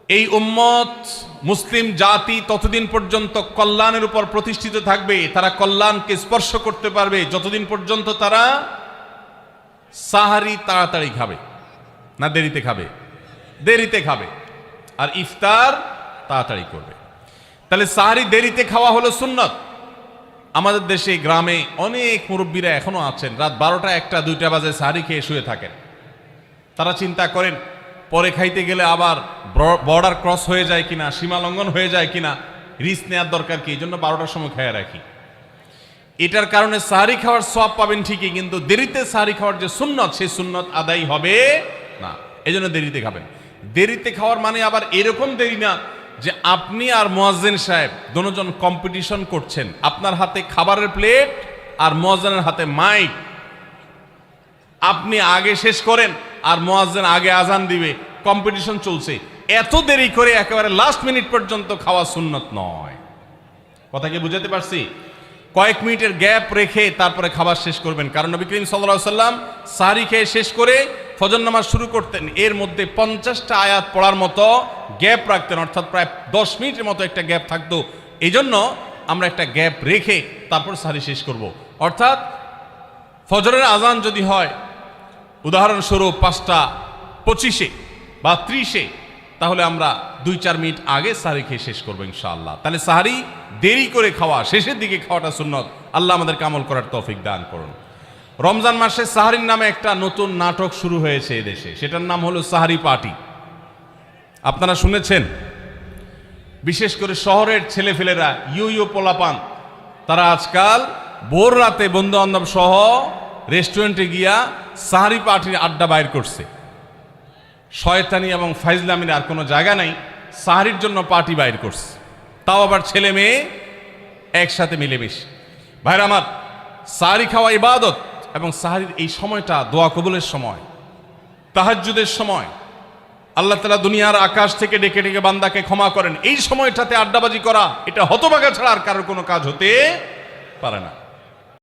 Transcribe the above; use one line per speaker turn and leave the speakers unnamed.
এই উম্মত মুসলিম জাতি ততদিন পর্যন্ত কল্যাণের উপর প্রতিষ্ঠিত থাকবে, তারা কল্যাণকে স্পর্শ করতে পারবে যতদিন পর্যন্ত তারা সাহারি তাড়াতাড়ি খাবে, না দেরিতে খাবে? দেরিতে খাবে। আর ইফতার তাড়াতাড়ি করবে। তাহলে সাহারি দেরিতে খাওয়া হলো সুন্নত। আমাদের দেশে গ্রামে অনেক মুরব্বীরা এখনো আছেন, রাত 12টা 1টা 2টা বাজে সাহারি খেয়ে শুয়ে থাকেন। তারা চিন্তা করেন পরে খাইতে গেলে আবার বর্ডার ক্রস হয়ে যায় কিনা, সীমা লঙ্ঘন হয়ে যায় কিনা, রিস্ক নেওয়ার দরকার কি, এই জন্য 12টার সময় খেয়ে রাখি। এটার কারণে সাহারি খাওয়ার সওয়াব পাবেন ঠিকই, কিন্তু দেরিতে সাহারি খাওয়ার যে সুন্নত, সেই সুন্নত আদায় হবে না। এই জন্য দেরিতে খাবেন। দেরিতে খাওয়ার মানে আবার এরকম দেরি না যে আপনি আর মুয়াজ্জিন সাহেব দুজন কম্পিটিশন করছেন, আপনার হাতে খাবারের প্লেট আর মুয়াজ্জিনের হাতে মাইক, আপনি আগে শেষ করেন আর মুয়াজ্জিন আগে আজান দিবে, কম্পিটিশন চলছে। এত দেরি করে একেবারে লাস্ট মিনিট পর্যন্ত খাওয়া সুন্নত নয়। কথা কি বুঝাতে পারছি? কয়েক মিনিটের গ্যাপ রেখে তারপরে খাবার শেষ করবেন। কারণ নবী করিম সাল্লাল্লাহু আলাইহি সাল্লাম সাহরি খেয়ে শেষ করে ফজর নামাজ শুরু করতেন, এর মধ্যে 50টা আয়াত পড়ার মতো গ্যাপ রাখতেন, অর্থাৎ প্রায় 10 মিনিটের মতো একটা গ্যাপ থাকতো। এই জন্য আমরা একটা গ্যাপ রেখে তারপর সাহরি শেষ করব। অর্থাৎ ফজরের আজান যদি হয় উদাহরণস্বরূপ 5টা 25-এ বা 30-এ, তাহলে আমরা 2-4 মিনিট আগে সাহরি খেয়ে শেষ করবো ইনশাআল্লাহ। তাহলে সাহরি দেরি করে খাওয়া, শেষের দিকে খাওয়াটা সুন্নত। আল্লাহ আমাদেরকে আমল করার তৌফিক দান করুন। রমজান মাসে সাহরির নামে একটা নতুন নাটক শুরু হয়েছে এদেশে, সেটার নাম হলো সাহরি পার্টি। আপনারা শুনেছেন? বিশেষ করে শহরের ছেলেফেলেরা, ইউ পোলাপান, তারা আজকাল ভোর রাতে বন্ধু বান্ধব সহ রেস্টুরেন্টে গিয়া সাহরি পার্টির আড্ডা বাইর করছে। শয়তানি এবং ফাইজলামির আর কোনো জায়গা নাই, সাহরির জন্য পার্টি বাইর করছে, তাও আবার ছেলে মেয়ে একসাথে মিলেমিশে। ভাইরা আমার, সাহরি খাওয়া ইবাদত, এবং সাহরির এই সময়টা দোয়া কবুলের সময়, তাহাজ্জুদের সময়। আল্লাহ তাআলা দুনিয়ার আকাশ থেকে ডেকে ডেকে বান্দাকে ক্ষমা করেন। এই সময়টাতে আড্ডাবাজি করা, এটা হতভাগা ছাড়া আর কারোর কোনো কাজ হতে পারে না।